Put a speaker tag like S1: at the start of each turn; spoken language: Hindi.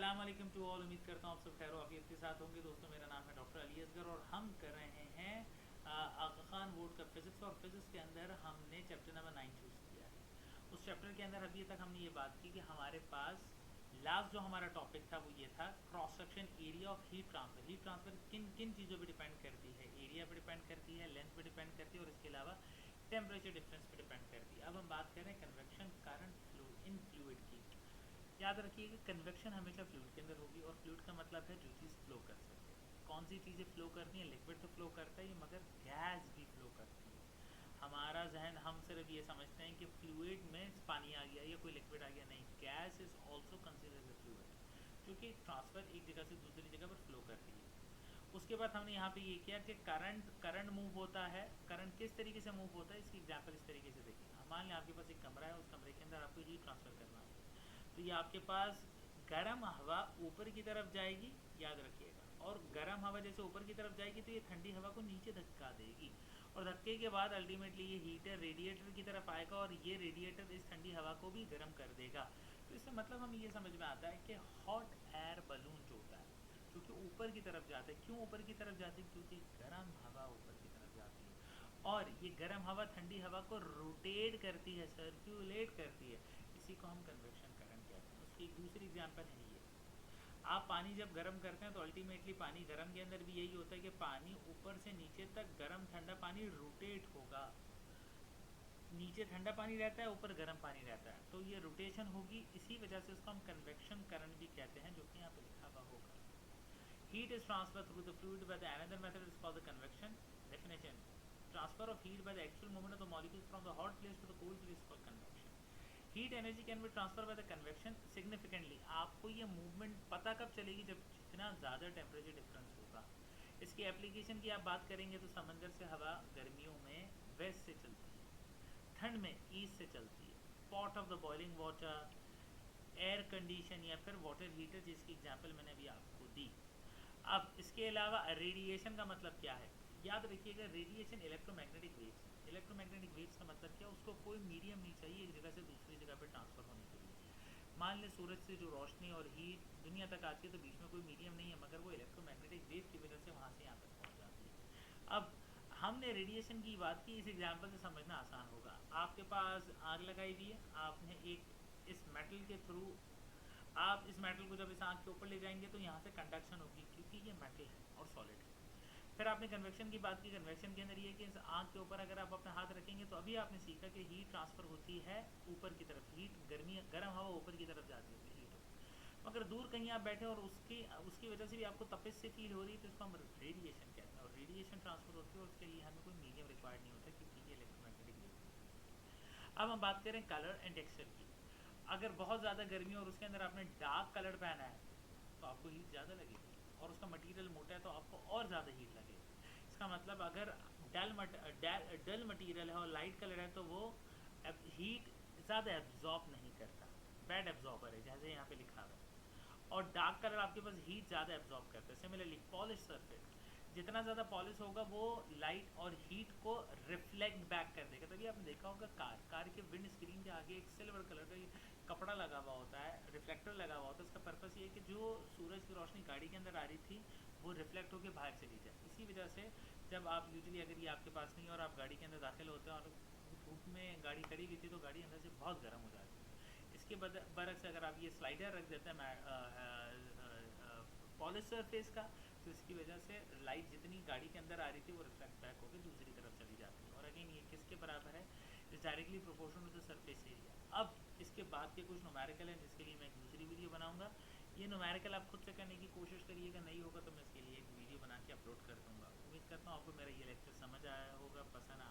S1: अस्सलाम वालेकुम टू ऑल। उम्मीद करता हूँ आप सब खैर आफियत के साथ होंगे। दोस्तों, मेरा नाम है डॉक्टर अली असगर और हम कर रहे हैं आगा खान बोर्ड का फिज़िक्स। और फिज़िक्स के अंदर हमने चैप्टर नंबर 9 चूज़ किया है। उस चैप्टर के अंदर अभी तक हमने ये बात की कि हमारे पास लास्ट जो हमारा टॉपिक था वो ये था cross section area of heat transfer. Heat transfer किन किन चीज़ों पर डिपेंड करती है? एरिया पर डिपेंड करती है, लेंथ पर डिपेंड करती है और इसके अलावा टेम्परेचर डिफरेंस पर डिपेंड करती है। अब हम बात करें convection current flow in fluid की। याद रखिए कि कन्वेक्शन हमेशा फ्लूइड के अंदर होगी और फ्लूइड का मतलब है जो चीज़ फ्लो कर सके। कौन सी चीज़ें फ्लो करती हैं? लिक्विड तो फ्लो करता ही, मगर गैस भी फ्लो करती है। हमारा जहन हम सिर्फ ये समझते हैं कि फ्लूइड में पानी आ गया या कोई लिक्विड आ गया, नहीं, gas is also considered as fluid, क्योंकि ट्रांसफ़र एक जगह से दूसरी जगह पर फ्लो कर रही है। उसके बाद हमने यहाँ पे ये किया कि करंट मूव होता है। करंट किस तरीके से मूव होता है, इसकी एग्जांपल इस तरीके से देखिए। मान लें आपके पास एक कमरा है, उस कमरे के अंदर आपको हीट ट्रांसफ़र करना है, तो ये आपके पास गर्म हवा ऊपर की तरफ जाएगी, याद रखिएगा, और गर्म हवा जैसे ऊपर की तरफ जाएगी तो ये ठंडी हवा को नीचे धक्का देगी, और धक्के के बाद अल्टीमेटली ये हीटर रेडिएटर की तरफ आएगा और ये रेडिएटर इस ठंडी हवा को भी गर्म कर देगा। तो इससे मतलब हमें ये समझ में आता है कि हॉट एयर बलून जो होता है, क्योंकि ऊपर की तरफ जाता है। क्यों ऊपर की तरफ जाती है? क्योंकि गर्म हवा ऊपर की तरफ जाती है और ये गर्म हवा ठंडी हवा को रोटेट करती है, सर्कुलेट करती है। इसी को हम कन्वेक्शन करंट कहते हैं। उसकी एक दूसरी एग्जांपल है ये। आप पानी जब गर्म करते हैं तो अल्टीमेटली पानी गर्म के अंदर भी यही होता है कि पानी ऊपर से नीचे तक गर्म ठंडा पानी रोटेट होगा। नीचे ठंडा पानी रहता है, ऊपर गर्म पानी रहता है, तो ये रोटेशन होगी। इसी वजह से उसको हम कन्वेक्शन करंट भी कहते हैं, जो कि यहाँ पे लिखा हुआ होगा। Heat is transferred through the fluid by the another method is called the convection. Definition: transfer of heat by the actual movement of the molecules from the hot place to the cold place is called convection. Heat energy can be transferred by the convection significantly. आपको ये मूवमेंट पता कब चलेगी? जब जितना ज़्यादा टेम्परेचर डिफरेंस होगा। इसकी एप्लीकेशन की आप बात करेंगे तो समंदर से हवा गर्मियों में वेस्ट से चलती है, ठंड में ईस्ट से चलती है। Pot of the boiling water, air condition या फिर वाटर हीटर, जिसकी एग्जांपल मैंने अभी आपको दी। अब इसके अलावा रेडिएशन का मतलब क्या है? याद रखिएगा, रेडिएशन इलेक्ट्रोमैग्नेटिक वेव्स है। इलेक्ट्रोमैग्नेटिक वेव्स का मतलब क्या? उसको कोई मीडियम नहीं चाहिए एक जगह से दूसरी जगह पर ट्रांसफ़र होने के लिए। मान लें सूरज से जो रोशनी और हीट दुनिया तक आती है तो बीच में कोई मीडियम नहीं है, मगर वो इलेक्ट्रोमैग्नेटिक वेव की वजह से वहाँ से यहाँ तक पहुँच जाती है। अब हमने रेडिएशन की बात की, इस एग्जाम्पल से समझना आसान होगा। आपके पास आग लगाई हुई है, आपने एक इस मेटल के थ्रू, आप इस मेटल को जब इस आग के ऊपर ले जाएंगे तो यहाँ से कंडक्शन होगी, क्योंकि ये मेटल है और सॉलिड है। फिर आपने कन्वेक्शन की बात की। कन्वेक्शन के अंदर ये कि इस आग के ऊपर अगर आप अपना हाथ रखेंगे तो अभी आपने सीखा कि हीट ट्रांसफ़र होती है ऊपर की तरफ। हीट गर्म हवा ऊपर की तरफ जाती है हीट, मगर दूर कहीं आप बैठे और उसकी उसकी वजह से भी आपको तपिश से फील हो रही है, तो इसको हम रेडिएशन कहते हैं। और रेडिएशन ट्रांसफ़र होती है और उसके लिए हमें कोई मीडियम रिक्वायर्ड नहीं होता, क्योंकि ये इलेक्ट्रोमैग्नेटिक वेव। अब हम बात करें कलर एंड टेक्सचर की। अगर बहुत ज़्यादा गर्मी और उसके अंदर आपने डार्क कलर पहना है तो आपको हीट ज़्यादा लगेगी, और उसका मटेरियल मोटा है तो आपको और ज़्यादा हीट लगेगी। इसका मतलब अगर डल मटेरियल है और लाइट कलर है तो वो हीट ज़्यादा एब्जॉर्ब नहीं करता, बैड एब्जॉर्बर है, जैसे यहाँ पे लिखा हुआ है। और डार्क कलर आपके पास हीट ज़्यादा एब्जॉर्ब करता है। सिमिलरली पॉलिश सरफेस, जितना ज़्यादा पॉलिश होगा वो लाइट और हीट को रिफ्लेक्ट बैक कर देगा। तभी आपने देखा होगा कार के विंड स्क्रीन के आगे एक सिल्वर कलर का कपड़ा लगा हुआ होता है, रिफ्लेक्टर लगा हुआ होता है। इसका पर्पस ये है कि जो सूरज की रोशनी गाड़ी के अंदर आ रही थी वो रिफ्लेक्ट होकर बाहर चली जाए। इसी वजह से जब आप यूजुअली, अगर ये आपके पास नहीं है और आप गाड़ी के अंदर दाखिल होते हैं और धूप में गाड़ी खड़ी हुई थी तो गाड़ी अंदर से बहुत गर्म हो जाती है। इसके बरक्स अगर आप ये स्लाइडर रख देते हैं पॉलिश सरफेस का, तो इसकी वजह से लाइट जितनी गाड़ी के अंदर आ रही थी वो रिफ्लेक्ट बैक होकर दूसरी तरफ चली जाती है। और अगेन ये किसके बराबर है? Is directly proportional to the surface area. अब इसके बाद के कुछ न्यूमेरिकल हैं जिसके लिए मैं एक दूसरी वीडियो बनाऊंगा। ये न्यूमेरिकल आप खुद से करने की कोशिश करिएगा, नहीं होगा तो मैं इसके लिए एक वीडियो बना के अपलोड कर दूंगा। उम्मीद करता हूँ आपको मेरा ये लेक्चर समझ आया होगा, पसंद